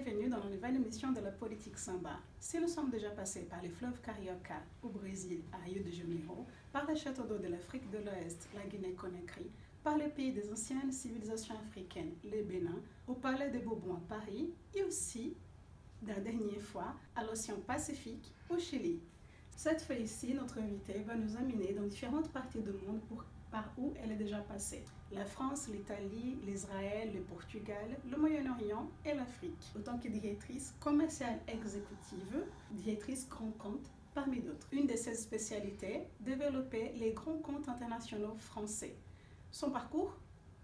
bienvenue dans la nouvelle émission de la politique Samba. Si nous sommes déjà passés par les fleuves Carioca au Brésil, à Rio de Janeiro, par les châteaux d'eau de l'Afrique de l'Ouest, la Guinée-Conakry, par les pays des anciennes civilisations africaines, les Bénin, au palais de Bourbon à Paris et aussi, la dernière fois, à l'océan Pacifique au Chili. Cette fois-ci, notre invitée va nous amener dans différentes parties du monde par où elle est déjà passée. La France, l'Italie, l'Israël, le Portugal, le Moyen-Orient et l'Afrique. Autant que directrice commerciale exécutive, directrice grand compte, parmi d'autres. Une de ses spécialités, développer les grands comptes internationaux français. Son parcours,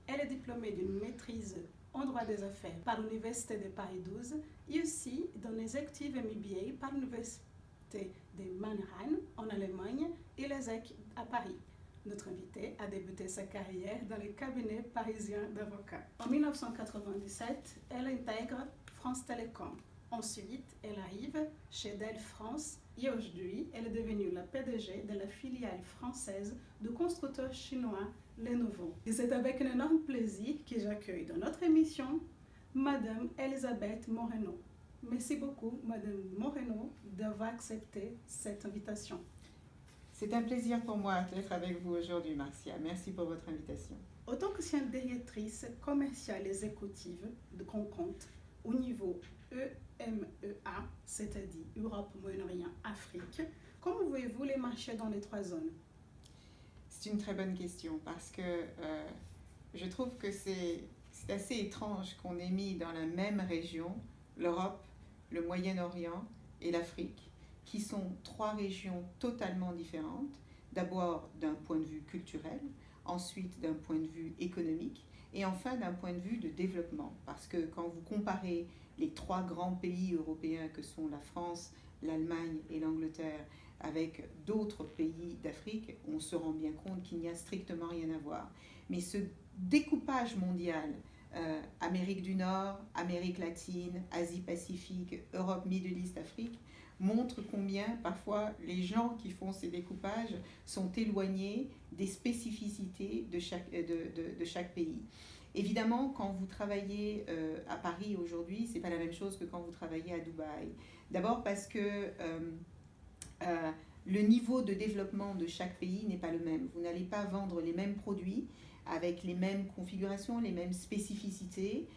elle est diplômée d'une maîtrise en droit des affaires par l'Université de Paris 12 et aussi d'un executive MBA par l'Université de Mannheim en Allemagne et l'ESSEC à Paris. Notre invitée a débuté sa carrière dans les cabinets parisiens d'avocats. En 1997, elle intègre France Télécom. Ensuite, elle arrive chez Dell France et aujourd'hui, elle est devenue la PDG de la filiale française du constructeur chinois Lenovo. Et c'est avec un énorme plaisir que j'accueille dans notre émission Madame Elisabeth Moreno. Merci beaucoup, Madame Moreno, d'avoir accepté cette invitation. C'est un plaisir pour moi d'être avec vous aujourd'hui, Marcia. Merci pour votre invitation. Autant que directrice commerciale exécutive de grands comptes au niveau EMEA, c'est-à-dire Europe, Moyen-Orient, Afrique, comment voyez-vous les marchés dans les trois zones? C'est une très bonne question parce que je trouve que c'est assez étrange qu'on ait mis dans la même région l'Europe, le Moyen-Orient et l'Afrique, qui sont trois régions totalement différentes, d'abord d'un point de vue culturel, ensuite d'un point de vue économique, et enfin d'un point de vue de développement. Parce que quand vous comparez les trois grands pays européens que sont la France, l'Allemagne et l'Angleterre avec d'autres pays d'Afrique, on se rend bien compte qu'il n'y a strictement rien à voir. Mais ce découpage mondial, Amérique du Nord, Amérique latine, Asie-Pacifique, Europe, Middle East, Afrique, montre combien parfois les gens qui font ces découpages sont éloignés des spécificités de chaque pays. Évidemment, quand vous travaillez à Paris aujourd'hui, c'est pas la même chose que quand vous travaillez à Dubaï. D'abord parce que le niveau de développement de chaque pays n'est pas le même. Vous n'allez pas vendre les mêmes produits avec les mêmes configurations, les mêmes spécificités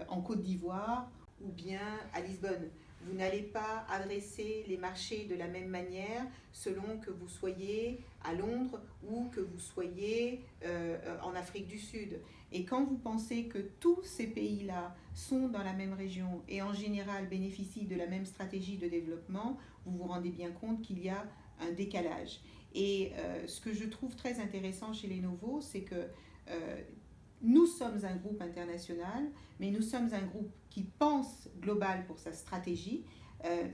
en Côte d'Ivoire ou bien à Lisbonne. Vous n'allez pas adresser les marchés de la même manière selon que vous soyez à Londres ou que vous soyez en Afrique du Sud. Et quand vous pensez que tous ces pays-là sont dans la même région et en général bénéficient de la même stratégie de développement, vous vous rendez bien compte qu'il y a un décalage. Et ce que je trouve très intéressant chez Lenovo, c'est que nous sommes un groupe international, mais nous sommes un groupe qui pense global pour sa stratégie,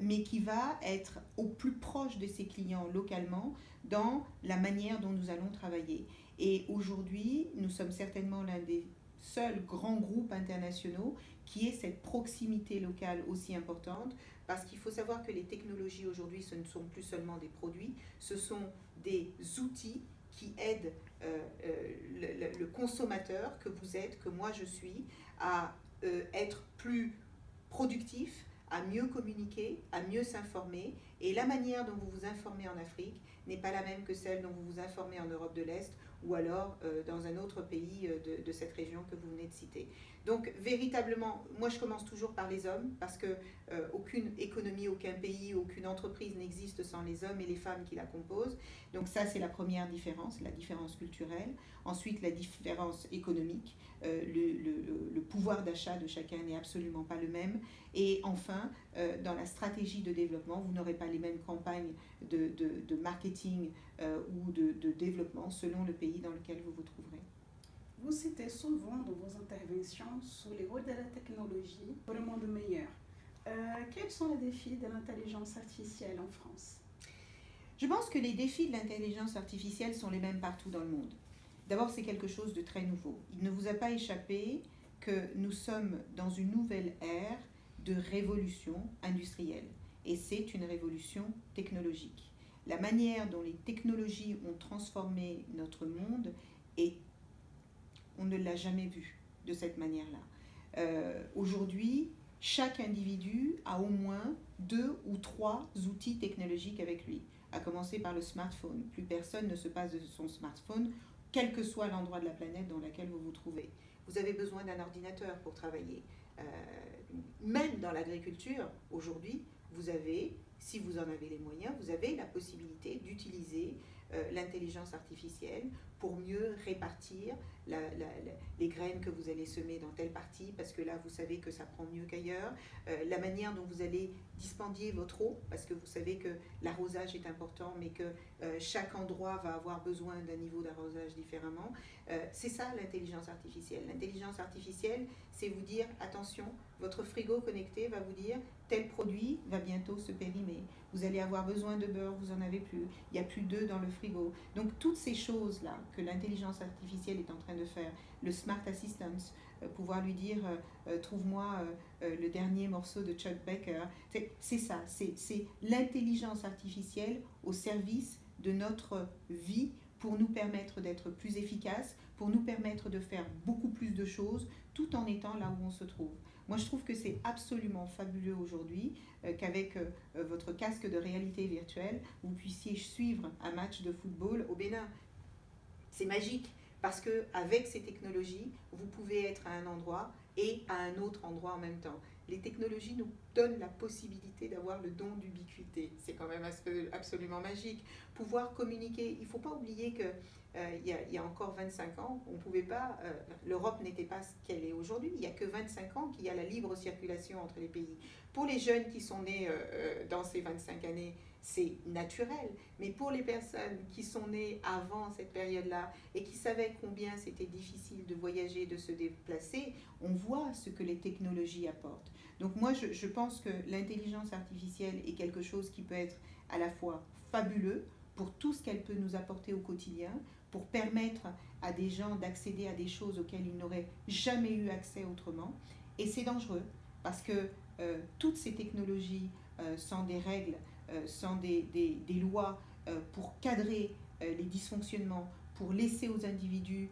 mais qui va être au plus proche de ses clients localement dans la manière dont nous allons travailler. Et aujourd'hui, nous sommes certainement l'un des seuls grands groupes internationaux qui ait cette proximité locale aussi importante, parce qu'il faut savoir que les technologies aujourd'hui, ce ne sont plus seulement des produits, ce sont des outils qui aident le consommateur que vous êtes, que moi je suis, à être plus productif, à mieux communiquer, à mieux s'informer. Et la manière dont vous vous informez en Afrique n'est pas la même que celle dont vous vous informez en Europe de l'Est ou alors dans un autre pays de cette région que vous venez de citer. Donc véritablement, moi je commence toujours par les hommes parce que aucune économie, aucun pays, aucune entreprise n'existe sans les hommes et les femmes qui la composent. Donc ça c'est la première différence, la différence culturelle. Ensuite la différence économique, le pouvoir d'achat de chacun n'est absolument pas le même. Et enfin, dans la stratégie de développement, vous n'aurez pas les mêmes campagnes de marketing ou de développement selon le pays dans lequel vous vous trouverez. Vous citez souvent dans vos interventions sur les rôles de la technologie pour un monde meilleur. Quels sont les défis de l'intelligence artificielle en France? Je pense que les défis de l'intelligence artificielle sont les mêmes partout dans le monde. D'abord, c'est quelque chose de très nouveau. Il ne vous a pas échappé que nous sommes dans une nouvelle ère de révolution industrielle. Et c'est une révolution technologique. La manière dont les technologies ont transformé notre monde, on ne l'a jamais vu de cette manière-là. Aujourd'hui, chaque individu a au moins 2 ou 3 outils technologiques avec lui, à commencer par le smartphone. Plus personne ne se passe de son smartphone, quel que soit l'endroit de la planète dans lequel vous vous trouvez. Vous avez besoin d'un ordinateur pour travailler. Même dans l'agriculture, aujourd'hui, vous avez, si vous en avez les moyens, vous avez la possibilité d'utiliser l'intelligence artificielle pour mieux répartir les graines que vous allez semer dans telle partie, parce que là, vous savez que ça prend mieux qu'ailleurs. La manière dont vous allez dispendier votre eau, parce que vous savez que l'arrosage est important, mais que chaque endroit va avoir besoin d'un niveau d'arrosage différemment. C'est ça l'intelligence artificielle. L'intelligence artificielle, c'est vous dire, attention, votre frigo connecté va vous dire, tel produit va bientôt se périmer. Vous allez avoir besoin de beurre, vous n'en avez plus. Il n'y a plus d'œufs dans le frigo. Donc toutes ces choses-là que l'intelligence artificielle est en train de faire, le Smart Assistance, pouvoir lui dire trouve-moi le dernier morceau de Chuck Baker, c'est ça, c'est l'intelligence artificielle au service de notre vie pour nous permettre d'être plus efficaces, pour nous permettre de faire beaucoup plus de choses tout en étant là où on se trouve. Moi, je trouve que c'est absolument fabuleux aujourd'hui qu'avec votre casque de réalité virtuelle, vous puissiez suivre un match de football au Bénin. C'est magique parce qu'avec ces technologies, vous pouvez être à un endroit et à un autre endroit en même temps. Les technologies nous donnent la possibilité d'avoir le don d'ubiquité. C'est quand même absolument magique. Pouvoir communiquer, il ne faut pas oublier que il y a encore 25 ans, on pouvait pas, l'Europe n'était pas ce qu'elle est aujourd'hui. Il n'y a que 25 ans qu'il y a la libre circulation entre les pays. Pour les jeunes qui sont nés dans ces 25 années, c'est naturel. Mais pour les personnes qui sont nées avant cette période-là et qui savaient combien c'était difficile de voyager, de se déplacer, on voit ce que les technologies apportent. Donc moi, je pense que l'intelligence artificielle est quelque chose qui peut être à la fois fabuleux pour tout ce qu'elle peut nous apporter au quotidien, pour permettre à des gens d'accéder à des choses auxquelles ils n'auraient jamais eu accès autrement. Et c'est dangereux parce que toutes ces technologies sans des règles, sans des lois pour cadrer les dysfonctionnements, pour laisser aux individus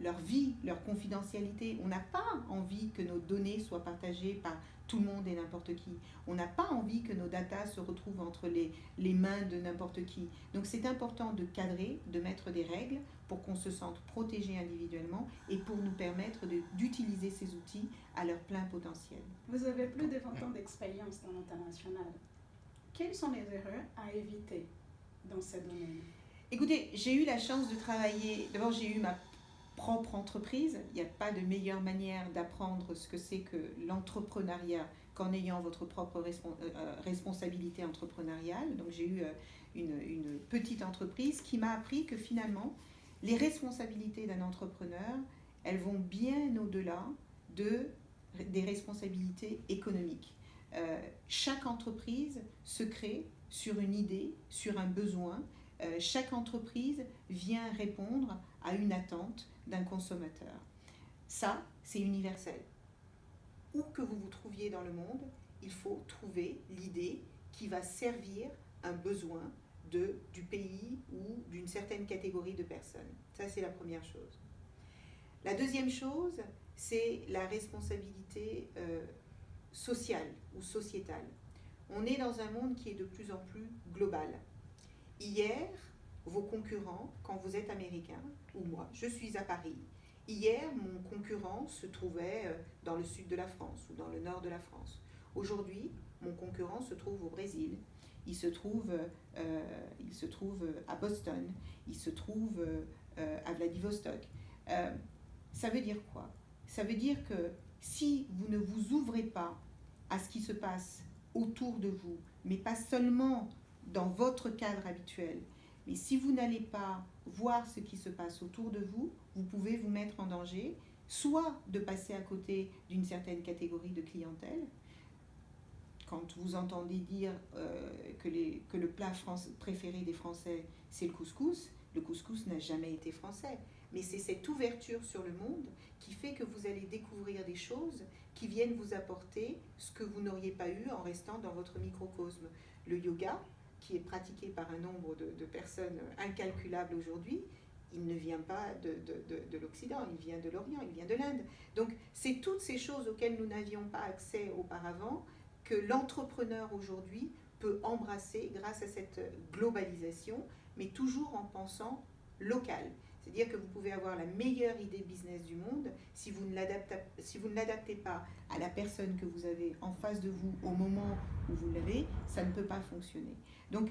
leur vie, leur confidentialité. On n'a pas envie que nos données soient partagées par tout le monde et n'importe qui. On n'a pas envie que nos datas se retrouvent entre les mains de n'importe qui. Donc c'est important de cadrer, de mettre des règles pour qu'on se sente protégé individuellement et pour nous permettre d'utiliser ces outils à leur plein potentiel. Vous avez plus de 20 ans d'expérience dans l'international. Quelles sont les erreurs à éviter dans ces domaines? Écoutez, j'ai eu la chance de travailler, d'abord j'ai eu ma propre entreprise. Il n'y a pas de meilleure manière d'apprendre ce que c'est que l'entrepreneuriat qu'en ayant votre propre responsabilité entrepreneuriale. Donc j'ai eu une petite entreprise qui m'a appris que finalement, les responsabilités d'un entrepreneur, elles vont bien au-delà des responsabilités économiques. Chaque entreprise se crée sur une idée, sur un besoin. Chaque entreprise vient répondre à une attente d'un consommateur. Ça, c'est universel. Où que vous vous trouviez dans le monde, il faut trouver l'idée qui va servir un besoin du pays ou d'une certaine catégorie de personnes. Ça, c'est la première chose. La deuxième chose, c'est la responsabilité sociale ou sociétale. On est dans un monde qui est de plus en plus global. Hier, vos concurrents, quand vous êtes américain, ou moi, je suis à Paris. Hier, mon concurrent se trouvait dans le sud de la France ou dans le nord de la France. Aujourd'hui, mon concurrent se trouve au Brésil, il se trouve à Boston, il se trouve à Vladivostok. Ça veut dire quoi? Ça veut dire que si vous ne vous ouvrez pas à ce qui se passe autour de vous, mais pas seulement dans votre cadre habituel, mais si vous n'allez pas voir ce qui se passe autour de vous, vous pouvez vous mettre en danger, soit de passer à côté d'une certaine catégorie de clientèle. Quand vous entendez dire que le plat préféré des Français, c'est le couscous n'a jamais été français. Mais c'est cette ouverture sur le monde qui fait que vous allez découvrir des choses qui viennent vous apporter ce que vous n'auriez pas eu en restant dans votre microcosme. Le yoga, qui est pratiqué par un nombre de personnes incalculables aujourd'hui, il ne vient pas de l'Occident, il vient de l'Orient, il vient de l'Inde. Donc c'est toutes ces choses auxquelles nous n'avions pas accès auparavant que l'entrepreneur aujourd'hui peut embrasser grâce à cette globalisation, mais toujours en pensant local. C'est-à-dire que vous pouvez avoir la meilleure idée business du monde, si vous ne l'adaptez pas à la personne que vous avez en face de vous au moment où vous l'avez, ça ne peut pas fonctionner. Donc,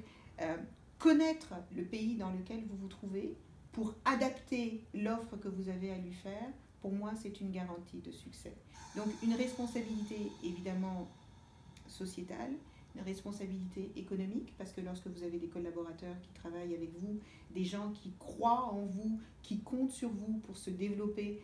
connaître le pays dans lequel vous vous trouvez pour adapter l'offre que vous avez à lui faire, pour moi, c'est une garantie de succès. Donc, une responsabilité évidemment sociétale, une responsabilité économique, parce que lorsque vous avez des collaborateurs qui travaillent avec vous, des gens qui croient en vous, qui comptent sur vous pour se développer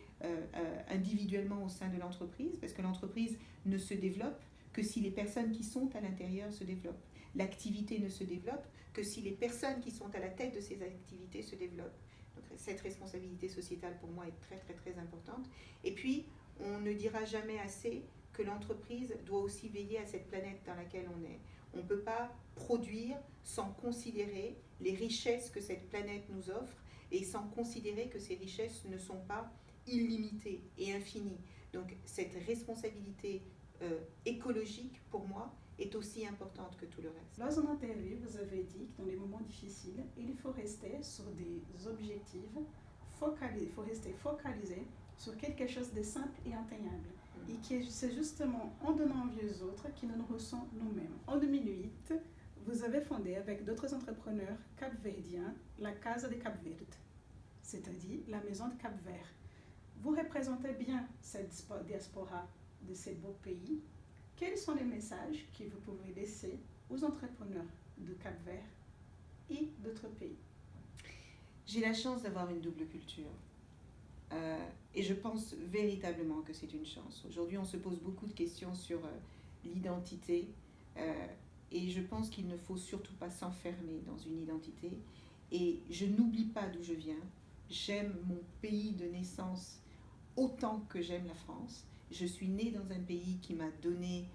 individuellement au sein de l'entreprise, parce que l'entreprise ne se développe que si les personnes qui sont à l'intérieur se développent. L'activité ne se développe que si les personnes qui sont à la tête de ces activités se développent. Donc cette responsabilité sociétale pour moi est très très très importante. Et puis on ne dira jamais assez que l'entreprise doit aussi veiller à cette planète dans laquelle on est. On ne peut pas produire sans considérer les richesses que cette planète nous offre et sans considérer que ces richesses ne sont pas illimitées et infinies. Donc cette responsabilité écologique, pour moi, est aussi importante que tout le reste. Lors d'une interview, vous avez dit que dans les moments difficiles, il faut rester sur des objectifs, il faut rester focalisé sur quelque chose de simple et atteignable. Et que c'est justement en donnant envie aux autres que nous nous ressentons nous-mêmes. En 2008, vous avez fondé avec d'autres entrepreneurs capverdiens la Casa de Cap Verde, c'est-à-dire la maison de Cap Vert. Vous représentez bien cette diaspora de ces beaux pays. Quels sont les messages que vous pouvez laisser aux entrepreneurs de Cap Vert et d'autres pays? J'ai la chance d'avoir une double culture. Et je pense véritablement que c'est une chance. Aujourd'hui, on se pose beaucoup de questions sur l'identité. Et je pense qu'il ne faut surtout pas s'enfermer dans une identité. Et je n'oublie pas d'où je viens. J'aime mon pays de naissance autant que j'aime la France. Je suis née dans un pays qui m'a donné,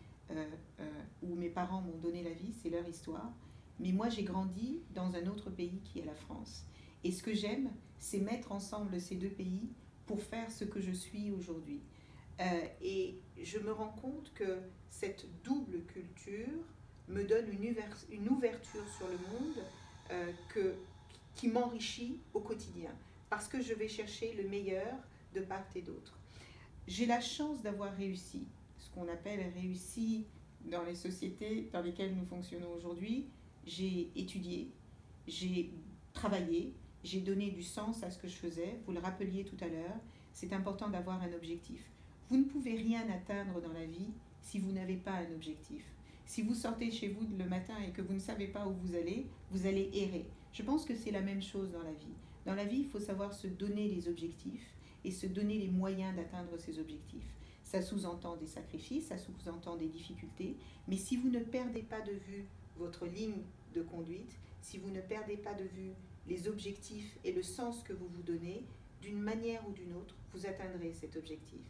où mes parents m'ont donné la vie, c'est leur histoire. Mais moi, j'ai grandi dans un autre pays qui est la France. Et ce que j'aime, c'est mettre ensemble ces deux pays pour faire ce que je suis aujourd'hui. Et je me rends compte que cette double culture me donne une ouverture sur le monde qui m'enrichit au quotidien, parce que je vais chercher le meilleur de part et d'autre. J'ai la chance d'avoir réussi, ce qu'on appelle réussi dans les sociétés dans lesquelles nous fonctionnons aujourd'hui. J'ai étudié, j'ai travaillé, j'ai donné du sens à ce que je faisais. Vous le rappeliez tout à l'heure, c'est important d'avoir un objectif. Vous ne pouvez rien atteindre dans la vie si vous n'avez pas un objectif. Si vous sortez chez vous le matin et que vous ne savez pas où vous allez errer. Je pense que c'est la même chose dans la vie. Dans la vie, il faut savoir se donner des objectifs et se donner les moyens d'atteindre ces objectifs. Ça sous-entend des sacrifices, ça sous-entend des difficultés, mais si vous ne perdez pas de vue votre ligne de conduite, si vous ne perdez pas de vue les objectifs et le sens que vous vous donnez, d'une manière ou d'une autre, vous atteindrez cet objectif.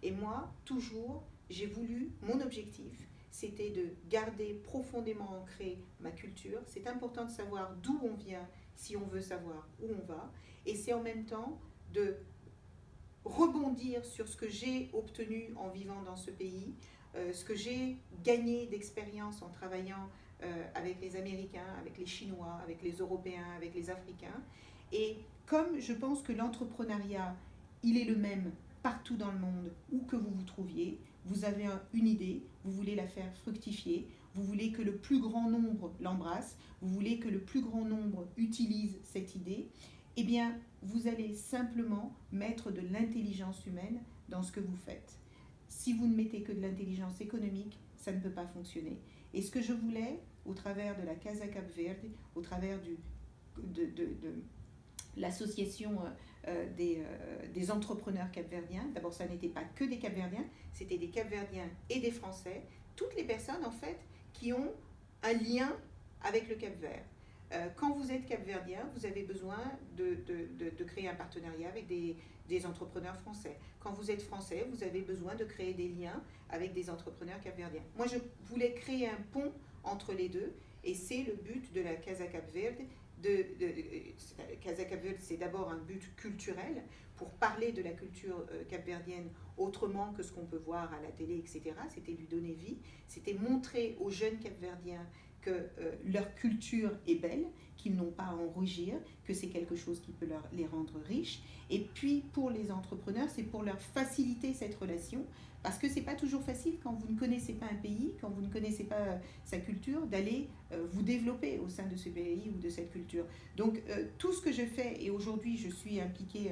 Et moi, toujours, j'ai voulu, mon objectif, c'était de garder profondément ancré ma culture. C'est important de savoir d'où on vient si on veut savoir où on va. Et c'est en même temps de rebondir sur ce que j'ai obtenu en vivant dans ce pays, ce que j'ai gagné d'expérience en travaillant avec les Américains, avec les Chinois, avec les Européens, avec les Africains. Et comme je pense que l'entrepreneuriat, il est le même partout dans le monde, où que vous vous trouviez, vous avez une idée, vous voulez la faire fructifier, vous voulez que le plus grand nombre l'embrasse, vous voulez que le plus grand nombre utilise cette idée, eh bien, vous allez simplement mettre de l'intelligence humaine dans ce que vous faites. Si vous ne mettez que de l'intelligence économique, ça ne peut pas fonctionner. Et ce que je voulais, au travers de la Casa Cap Verde, au travers de l'association des entrepreneurs capverdiens, d'abord ça n'était pas que des capverdiens, c'était des capverdiens et des Français, toutes les personnes en fait qui ont un lien avec le Cap-Vert. Quand vous êtes capverdien, vous avez besoin de créer un partenariat avec des entrepreneurs français. Quand vous êtes français, vous avez besoin de créer des liens avec des entrepreneurs capverdiens. Moi, je voulais créer un pont entre les deux, et c'est le but de la Casa Cap Verde, Casa Cap Verde, c'est d'abord un but culturel pour parler de la culture capverdienne autrement que ce qu'on peut voir à la télé, etc. C'était lui donner vie, c'était montrer aux jeunes capverdiens que leur culture est belle, qu'ils n'ont pas à en rougir, que c'est quelque chose qui peut les rendre riches. Et puis pour les entrepreneurs, c'est pour leur faciliter cette relation, parce que c'est pas toujours facile quand vous ne connaissez pas un pays, quand vous ne connaissez pas sa culture, d'aller vous développer au sein de ce pays ou de cette culture. Donc tout ce que je fais, et aujourd'hui je suis impliquée,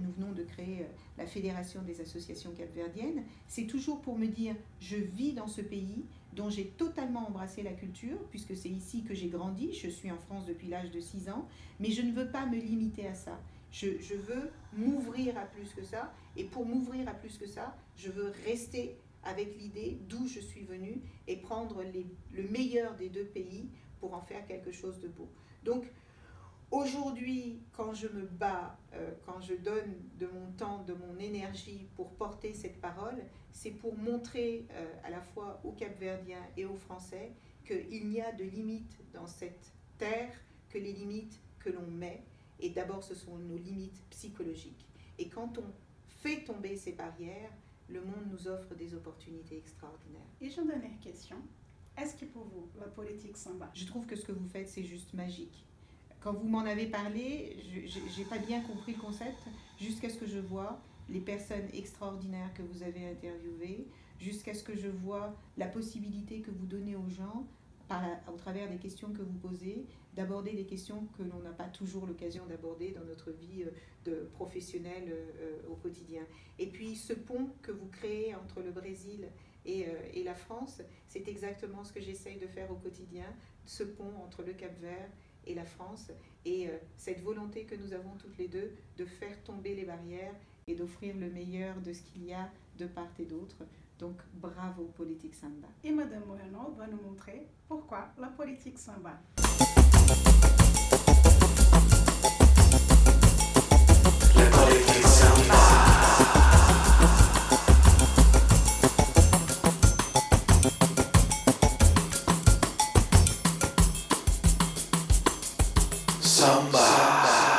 nous venons de créer la Fédération des associations capverdiennes, c'est toujours pour me dire, je vis dans ce pays dont j'ai totalement embrassé la culture, puisque c'est ici que j'ai grandi, je suis en France depuis l'âge de 6 ans, mais je ne veux pas me limiter à ça. Je veux m'ouvrir à plus que ça, et pour m'ouvrir à plus que ça, je veux rester avec l'idée d'où je suis venue et prendre le meilleur des deux pays pour en faire quelque chose de beau. Donc aujourd'hui, quand je me bats, quand je donne de mon temps, de mon énergie pour porter cette parole, c'est pour montrer à la fois aux Capverdiens et aux Français qu'il n'y a de limites dans cette terre que les limites que l'on met. Et d'abord, ce sont nos limites psychologiques. Et quand on fait tomber ces barrières, le monde nous offre des opportunités extraordinaires. Et j'ai une dernière question. Est-ce que pour vous, la politique samba? Je trouve que ce que vous faites, c'est juste magique. Quand vous m'en avez parlé, je n'ai pas bien compris le concept, jusqu'à ce que je vois les personnes extraordinaires que vous avez interviewées, jusqu'à ce que je vois la possibilité que vous donnez aux gens, au travers des questions que vous posez, d'aborder des questions que l'on n'a pas toujours l'occasion d'aborder dans notre vie de professionnelle au quotidien. Et puis ce pont que vous créez entre le Brésil et la France, c'est exactement ce que j'essaye de faire au quotidien, ce pont entre le Cap-Vert et la France, et cette volonté que nous avons toutes les deux de faire tomber les barrières et d'offrir le meilleur de ce qu'il y a de part et d'autre. Donc bravo Politique Samba. Et Madame Moreno va nous montrer pourquoi la politique samba. La politique samba. Samba.